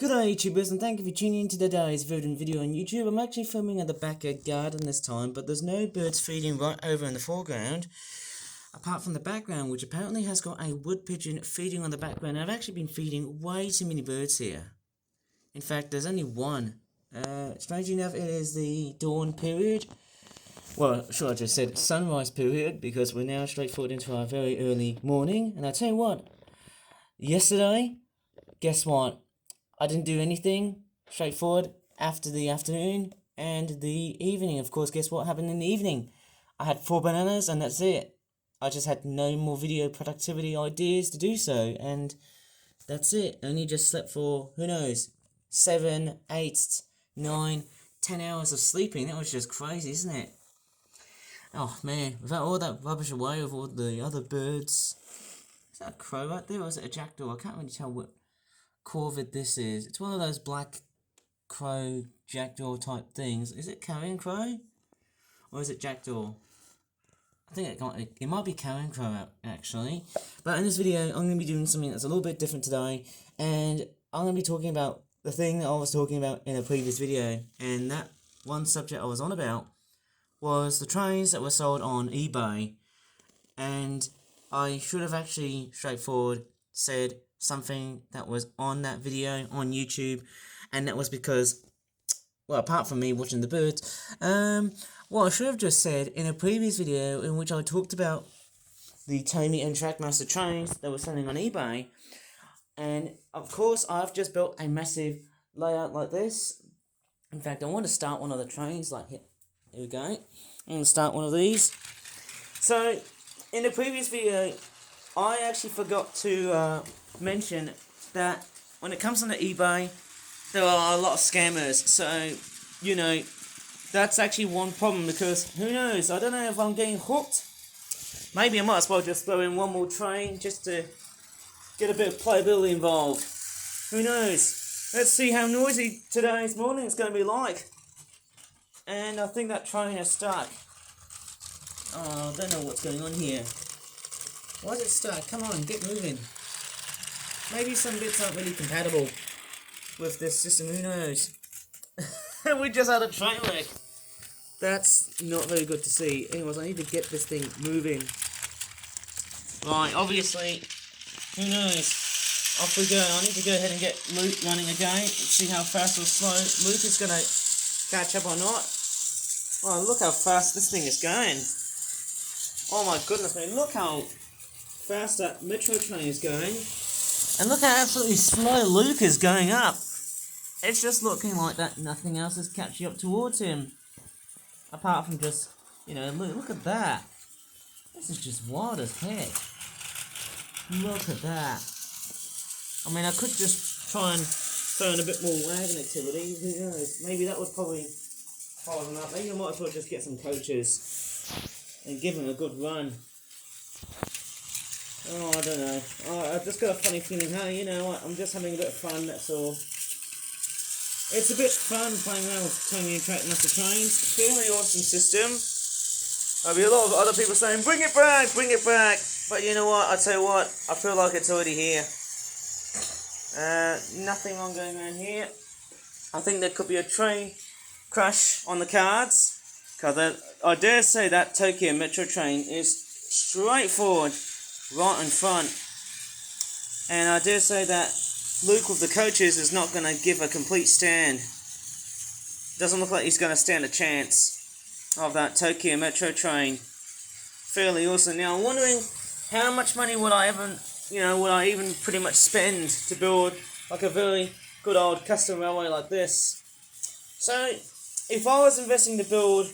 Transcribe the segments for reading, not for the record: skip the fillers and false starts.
G'day YouTubers, and thank you for tuning in to today's video on YouTube. I'm actually filming at the back garden this time, but there's no birds feeding right over in the foreground, apart from the background, which apparently has got a wood pigeon feeding on the background. I've actually been feeding way too many birds here. In fact, there's only one. Strangely enough, it is the dawn period. Well, sure, I just said sunrise period, because we're now straight forward into our very early morning. And I tell you what, yesterday, guess what? I didn't do anything straightforward after the afternoon and the evening. Of course, guess what happened in the evening? I had 4 bananas and that's it. I just had no more video productivity ideas to do so, and that's it. I only just slept for, who knows, 7, 8, 9, 10 hours of sleeping. That was just crazy, isn't it? Oh man, without all that rubbish away with all the other birds. Is that a crow right there, or is it a jackdaw? I can't really tell what corvid this is. It's one of those black crow jackdaw type things. Is it carrion crow or is it jackdaw? I think it might be carrion crow actually. But in this video I'm going to be doing something that's a little bit different today, and I'm going to be talking about the thing that I was talking about in a previous video. And that one subject I was on about was the trains that were sold on eBay. And I should have actually straightforward said something that was on that video on YouTube, and that was because, well, apart from me watching the birds, what I should have just said in a previous video in which I talked about the Tomy and Trackmaster trains that were selling on eBay. And of course I've just built a massive layout like this. In fact, I want to start one of the trains like here. Here we go. I'm going to start one of these. So in the previous video I actually forgot to mention that when it comes onto eBay, there are a lot of scammers. So, you know, that's actually one problem, because who knows, I don't know if I'm getting hooked. Maybe I might as well just throw in one more train just to get a bit of playability involved. Who knows? Let's see how noisy today's morning is going to be like. And I think that train is stuck. Oh, I don't know what's going on here. Why is it stuck? Come on, get moving. Maybe some bits aren't really compatible with this system, who knows? We just had a train wreck. That's not very good to see. Anyways, I need to get this thing moving. Right, obviously, who knows? Off we go. I need to go ahead and get Luke running again. Let's see how fast or slow Luke is going to catch up or not. Oh, look how fast this thing is going. Oh my goodness me, look how fast that metro train is going. And look how absolutely slow Luke is going up. It's just looking like that nothing else is catching up towards him. Apart from just, you know, look at that. This is just wild as heck. Look at that. I mean, I could just try and throw in a bit more wagon activity. Who knows? Maybe that would probably hold them up. Maybe I might as well just get some coaches and give them a good run. Oh, I don't know. I've just got a funny feeling, hey, you know what, I'm just having a bit of fun, that's all. It's a bit fun playing around with Tomy and Trackmaster trains. Fairly awesome system. There'll be a lot of other people saying, bring it back, bring it back. But you know what, I tell you what, I feel like it's already here. Nothing wrong going on here. I think there could be a train crash on the cards. Because I dare say that Tokyo Metro train is straightforward, right in front. And I dare say that Luke with the coaches is not going to give a complete stand. Doesn't look like he's going to stand a chance of that Tokyo Metro train. Fairly awesome. Now I'm wondering how much money would I even pretty much spend to build like a very good old custom railway like this. So if I was investing to build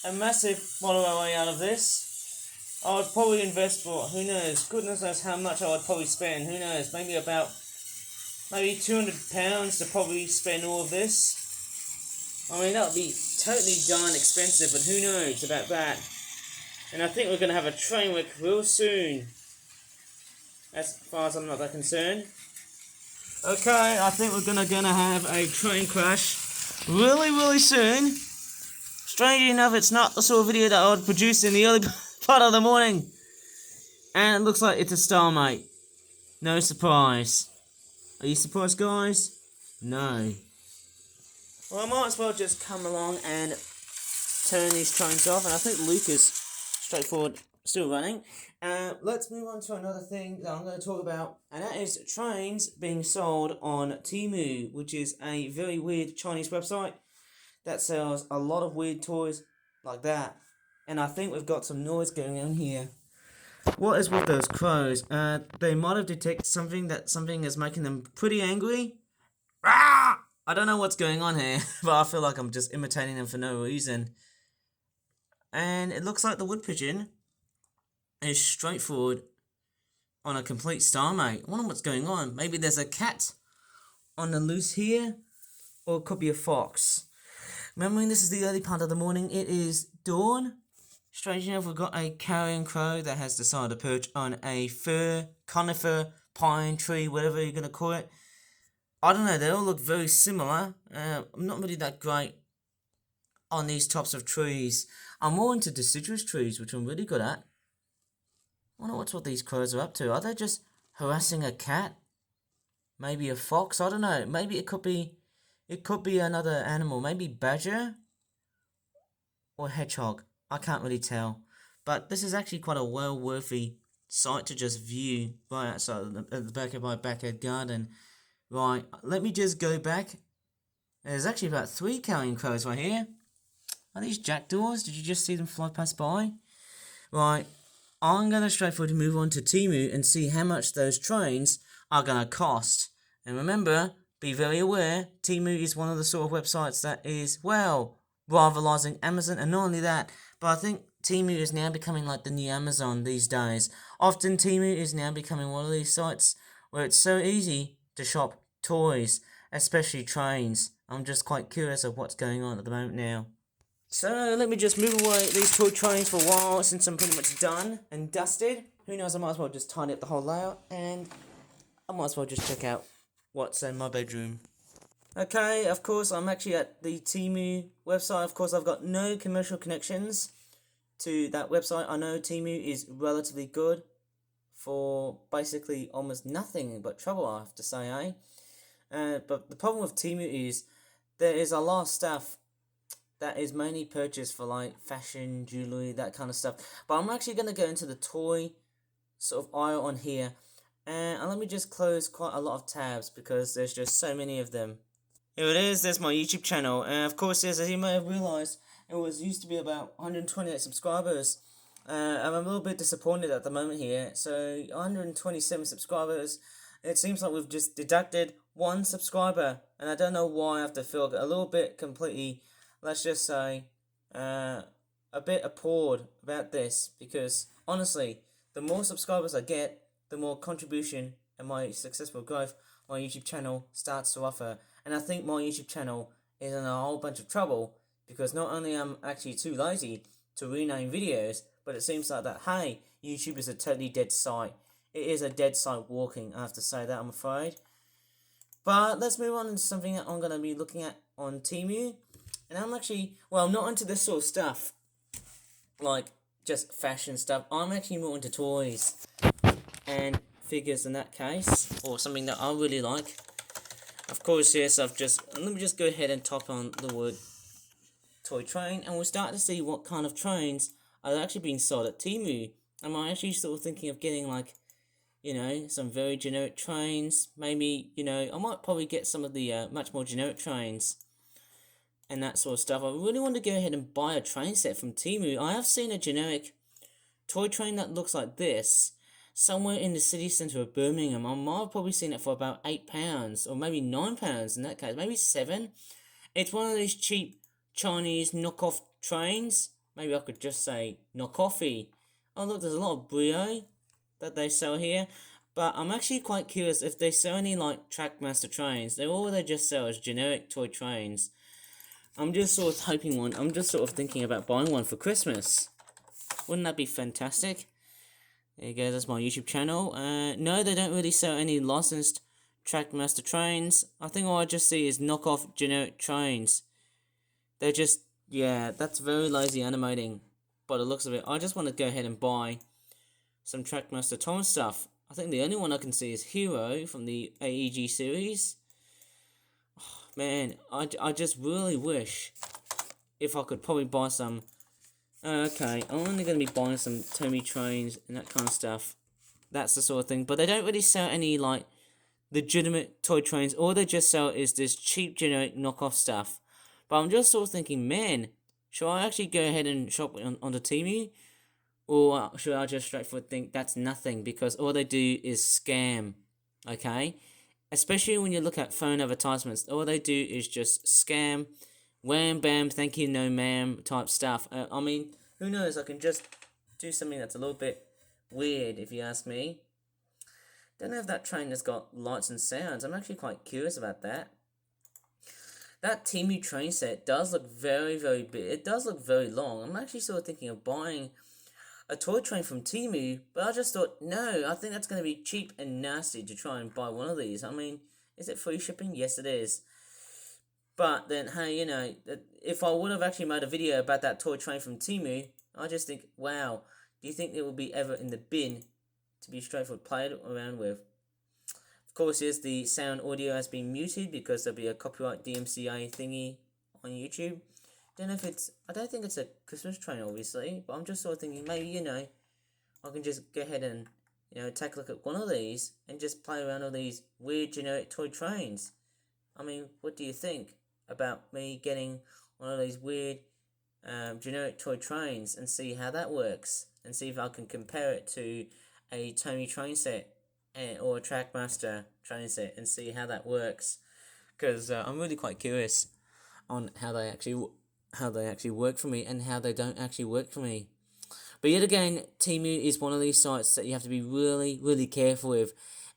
a massive model railway out of this, I would probably invest for, who knows, goodness knows how much I would probably spend, who knows, maybe £200 to probably spend all of this. I mean, that would be totally darn expensive, but who knows about that. And I think we're going to have a train wreck real soon, as far as I'm not that concerned. Okay, I think we're gonna have a train crash really soon. Strangely enough, it's not the sort of video that I would produce in the early part of the morning. And it looks like it's a stalemate. No surprise. Are you surprised, guys? No. Well, I might as well just come along and turn these trains off, and I think Luke is straightforward, still running. Let's move on to another thing that I'm going to talk about, and that is trains being sold on TEMU, which is a very weird Chinese website that sells a lot of weird toys like that. And I think we've got some noise going on here. What is with those crows? They might have detected something is making them pretty angry. Rah! I don't know what's going on here, but I feel like I'm just imitating them for no reason. And it looks like the wood pigeon is straightforward on a complete stalemate. I wonder what's going on. Maybe there's a cat on the loose here, or it could be a fox. Remembering this is the early part of the morning, it is dawn. Strange enough, we've got a carrion crow that has decided to perch on a conifer, pine tree, whatever you're going to call it. I don't know, they all look very similar. I'm not really that great on these tops of trees. I'm more into deciduous trees, which I'm really good at. I wonder what these crows are up to. Are they just harassing a cat? Maybe a fox? I don't know. Maybe it could be another animal. Maybe badger or hedgehog. I can't really tell. But this is actually quite a well-worthy sight to just view right outside at the back of my backyard garden. Right, let me just go back. There's actually about 3 carrion crows right here. Are these jackdaws? Did you just see them fly past by? Right, I'm going to straightforward move on to TEMU and see how much those trains are going to cost. And remember, be very aware, TEMU is one of the sort of websites that is, well, rivalizing Amazon. And not only that, but I think TEMU is now becoming like the new Amazon these days. Often TEMU is now becoming one of these sites where it's so easy to shop toys, especially trains. I'm just quite curious of what's going on at the moment now. So let me just move away these toy trains for a while since I'm pretty much done and dusted. Who knows, I might as well just tidy up the whole layout, and I might as well just check out what's in my bedroom. Okay, of course I'm actually at the TEMU website. Of course I've got no commercial connections to that website. I know TEMU is relatively good for basically almost nothing but trouble, I have to say, but the problem with TEMU is there is a lot of stuff that is mainly purchased for like fashion, jewelry, that kind of stuff. But I'm actually going to go into the toy sort of aisle on here, and let me just close quite a lot of tabs because there's just so many of them. Here it is, there's my YouTube channel, and of course, yes, as you may have realised, it used to be about 128 subscribers. I'm a little bit disappointed at the moment here. So 127 subscribers. It seems like we've just deducted 1 subscriber, and I don't know why I have to feel a little bit completely, let's just say, a bit appalled about this, because honestly, the more subscribers I get, the more contribution and my successful growth my YouTube channel starts to offer. And I think my YouTube channel is in a whole bunch of trouble because not only am I actually too lazy to rename videos, but it seems like that, hey, YouTube is a totally dead site. It is a dead site walking, I have to say that, I'm afraid. But let's move on to something that I'm going to be looking at on TEMU. And I'm actually, well, I'm not into this sort of stuff, like just fashion stuff. I'm actually more into toys and figures in that case, or something that I really like. Of course, yes, let me just go ahead and top on the wood toy train, and we'll start to see what kind of trains are actually being sold at TEMU. Am I actually sort of thinking of getting, like, you know, some very generic trains? Maybe, you know, I might probably get some of the much more generic trains and that sort of stuff. I really want to go ahead and buy a train set from TEMU. I have seen a generic toy train that looks like this somewhere in the city centre of Birmingham. I might have probably seen it for about £8, or maybe £9 in that case, maybe £7. It's one of these cheap Chinese knockoff trains. Maybe I could just say knockoffy. Oh look, there's a lot of brio that they sell here. But I'm actually quite curious if they sell any like Trackmaster trains. All they just sell is generic toy trains. I'm just sort of hoping one. I'm just sort of thinking about buying one for Christmas. Wouldn't that be fantastic? There you go, that's my YouTube channel. No, they don't really sell any licensed Trackmaster trains. I think all I just see is knockoff generic trains. They're just, yeah, that's very lazy animating by the looks of it. I just want to go ahead and buy some Trackmaster Tom stuff. I think the only one I can see is Hero from the AEG series. Man, I just really wish if I could probably buy some. Okay, I'm only going to be buying some Tomy trains and that kind of stuff. That's the sort of thing. But they don't really sell any, like, legitimate toy trains. All they just sell is this cheap, generic knockoff stuff. But I'm just sort of thinking, man, should I actually go ahead and shop on the TEMU? Or should I just straightforward think that's nothing? Because all they do is scam, okay? Especially when you look at phone advertisements, all they do is just scam, wham bam, thank you, no ma'am type stuff. I mean, who knows? I can just do something that's a little bit weird, if you ask me. Don't know if that train has got lights and sounds. I'm actually quite curious about that. That TEMU train set does look very, very big. It does look very long. I'm actually sort of thinking of buying a toy train from TEMU, but I just thought, no, I think that's going to be cheap and nasty to try and buy one of these. I mean, is it free shipping? Yes, it is. But then, hey, you know, if I would have actually made a video about that toy train from TEMU, I just think, wow, do you think it will be ever in the bin to be straightforward played around with? Of course, yes, the sound audio has been muted because there'll be a copyright DMCA thingy on YouTube. Don't know if it's, I don't think it's a Christmas train, obviously, but I'm just sort of thinking, maybe, you know, I can just go ahead and, you know, take a look at one of these and just play around with these weird generic toy trains. I mean, what do you think about me getting one of these weird generic toy trains and see how that works, and see if I can compare it to a Tomy train set or a Trackmaster train set and see how that works, because I'm really quite curious on how they actually work for me and how they don't actually work for me. But yet again, TEMU is one of these sites that you have to be really, really careful with,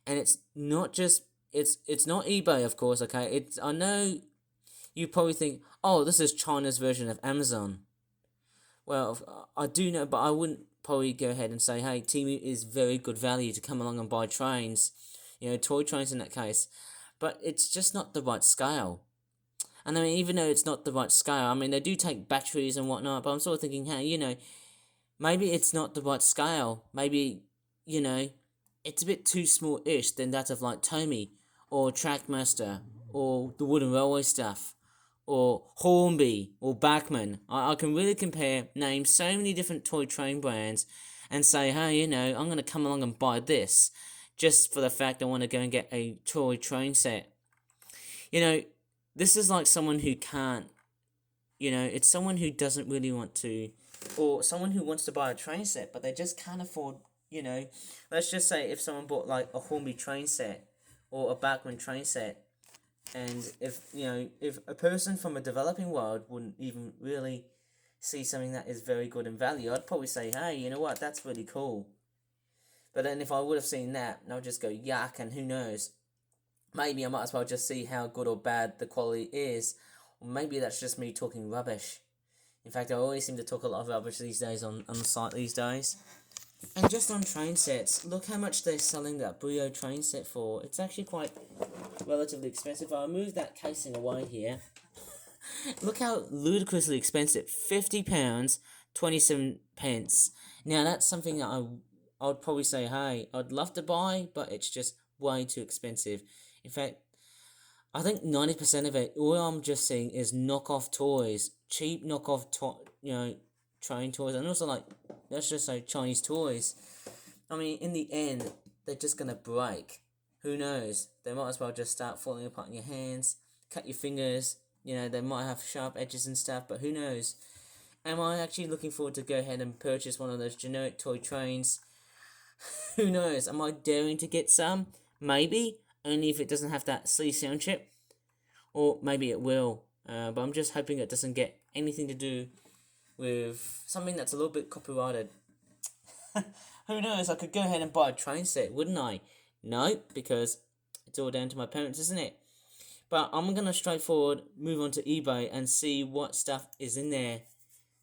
and it's not just it's not eBay, of course. Okay, I know you probably think, oh, this is China's version of Amazon. Well, I do know, but I wouldn't probably go ahead and say, hey, TEMU is very good value to come along and buy trains, you know, toy trains in that case. But it's just not the right scale. And I mean, even though it's not the right scale, I mean, they do take batteries and whatnot, but I'm sort of thinking, hey, you know, maybe it's not the right scale. Maybe, you know, it's a bit too small-ish than that of like Tomy or Trackmaster or the Wooden Railway stuff or Hornby or Bachman. I can really name so many different toy train brands and say, hey, you know, I'm going to come along and buy this just for the fact I want to go and get a toy train set. You know, this is like someone who can't, you know, it's someone who doesn't really want to, or someone who wants to buy a train set, but they just can't afford, you know, let's just say if someone bought like a Hornby train set or a Bachman train set, and if, you know, if a person from a developing world wouldn't even really see something that is very good in value, I'd probably say, hey, you know what, that's really cool. But then if I would have seen that, I would just go, yuck, and who knows, maybe I might as well just see how good or bad the quality is, or maybe that's just me talking rubbish. In fact, I always seem to talk a lot of rubbish these days on the site these days. And just on train sets, look how much they're selling that Brio train set for. It's actually quite relatively expensive. I'll move that casing away here. Look how ludicrously expensive. £50, 27 pence. Now that's something that I would probably say, hey, I'd love to buy, but it's just way too expensive. In fact, I think 90% of it, all I'm just seeing is knockoff toys. Cheap knockoff, train toys. And also, like, let's just say Chinese toys. I mean, in the end, they're just going to break. Who knows? They might as well just start falling apart in your hands, cut your fingers. You know, they might have sharp edges and stuff, but who knows? Am I actually looking forward to go ahead and purchase one of those generic toy trains? Who knows? Am I daring to get some? Maybe. Only if it doesn't have that silly sound chip. Or maybe it will. But I'm just hoping it doesn't get anything to do with something that's a little bit copyrighted. Who knows? I could go ahead and buy a train set, wouldn't I? No, because it's all down to my parents, isn't it? But I'm going to straightforward move on to eBay and see what stuff is in there.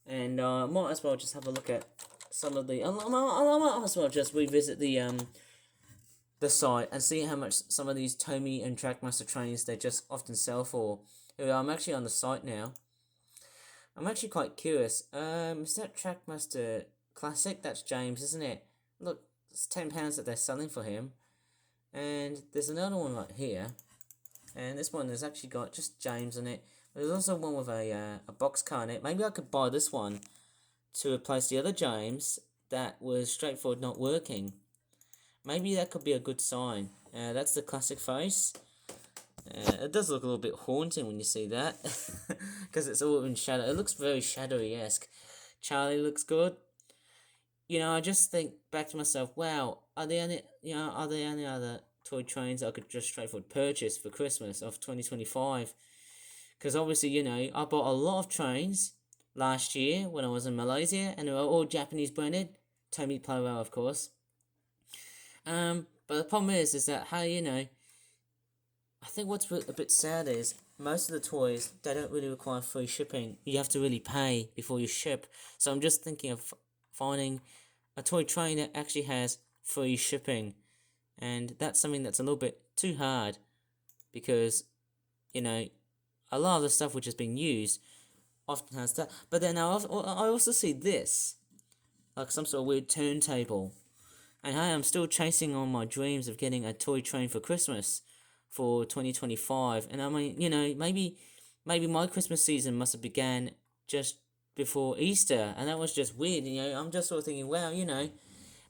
And I might as well just have a look at some of the... I might as well just revisit the site and see how much some of these Tomy and Trackmaster trains they just often sell for. I'm actually on the site now. I'm actually quite curious. Is that Trackmaster Classic? That's James, isn't it? Look, it's £10 that they're selling for him. And there's another one right here. And this one has actually got just James on it. There's also one with a box car in it. Maybe I could buy this one to replace the other James that was straightforward not working. Maybe that could be a good sign. That's the classic face. It does look a little bit haunting when you see that, because it's all in shadow. It looks very shadowy-esque. Charlie looks good. I just think back to myself, wow, are there any other toy trains I could just straightforward purchase for Christmas of 2025? Because obviously, I bought a lot of trains last year when I was in Malaysia, and they were all Japanese branded. Tomy Playwell, of course. But the problem is that, hey, I think what's a bit sad is most of the toys, they don't really require free shipping. You have to really pay before you ship. So I'm just thinking of finding a toy train that actually has free shipping. And that's something that's a little bit too hard because, a lot of the stuff which is being used often has that. But then I also see this, like some sort of weird turntable. And hey, I'm still chasing on my dreams of getting a toy train for Christmas for 2025. And I mean, maybe my Christmas season must have began just before Easter, and that was just weird. I'm just sort of thinking, well,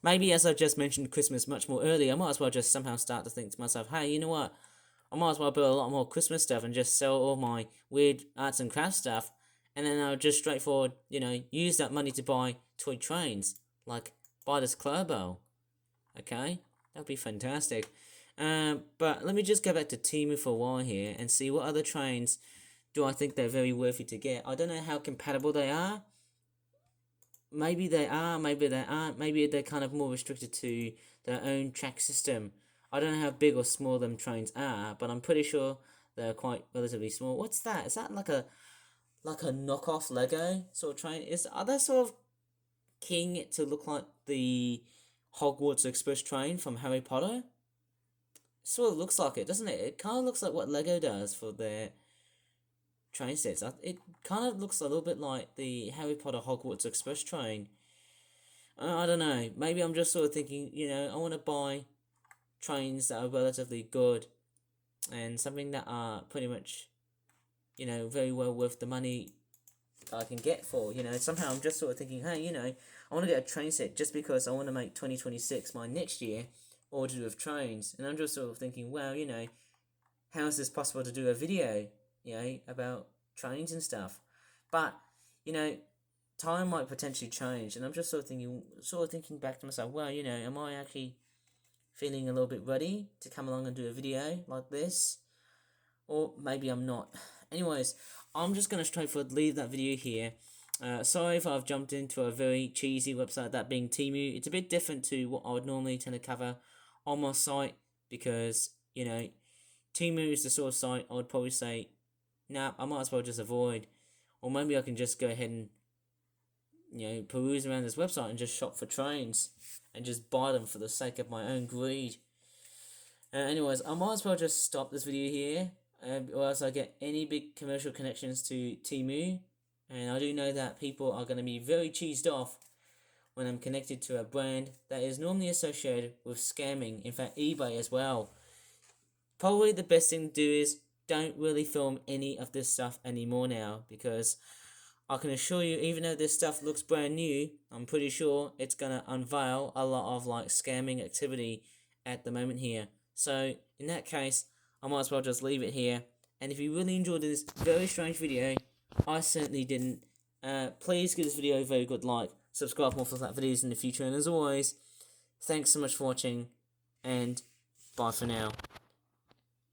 maybe as I've just mentioned Christmas much more early, I might as well just somehow start to think to myself, hey, you know what? I might as well build a lot more Christmas stuff and just sell all my weird arts and crafts stuff, and then I'll just straightforward, use that money to buy toy trains, like buy this Clobo. Okay, that'd be fantastic. But let me just go back to TEMU for a while here and see what other trains do I think they're very worthy to get. I don't know how compatible they are. Maybe they are, maybe they aren't. Maybe they're kind of more restricted to their own track system. I don't know how big or small them trains are, but I'm pretty sure they're quite relatively small. What's that? Is that like a knockoff Lego sort of train? Are they sort of keying it to look like the Hogwarts Express train from Harry Potter? Sort of looks like it, doesn't it? It kind of looks like what Lego does for their train sets. It kind of looks a little bit like the Harry Potter Hogwarts Express train. I don't know. Maybe I'm just sort of thinking, I want to buy trains that are relatively good and something that are pretty much, very well worth the money I can get for. Somehow I'm just sort of thinking, hey, I want to get a train set just because I want to make 2026 my next year ordered with trains. And I'm just sort of thinking, well, how is this possible to do a video, about trains and stuff? But, time might potentially change, and I'm just sort of thinking back to myself, well, am I actually feeling a little bit ready to come along and do a video like this? Or maybe I'm not. Anyways, I'm just going to straightforward leave that video here. Sorry if I've jumped into a very cheesy website, that being TEMU. It's a bit different to what I would normally tend to cover on my site because, TEMU is the sort of site I would probably say, nah, I might as well just avoid. Or maybe I can just go ahead and, peruse around this website and just shop for trains and just buy them for the sake of my own greed. Anyways, I might as well just stop this video here, or else I get any big commercial connections to TEMU. And I do know that people are going to be very cheesed off when I'm connected to a brand that is normally associated with scamming. In fact, eBay as well. Probably the best thing to do is don't really film any of this stuff anymore now, because I can assure you, even though this stuff looks brand new, I'm pretty sure it's going to unveil a lot of scamming activity at the moment here. So in that case, I might as well just leave it here. And if you really enjoyed this very strange video, I certainly didn't, please give this video a very good like, subscribe for more flat videos in the future, and as always, thanks so much for watching, and bye for now.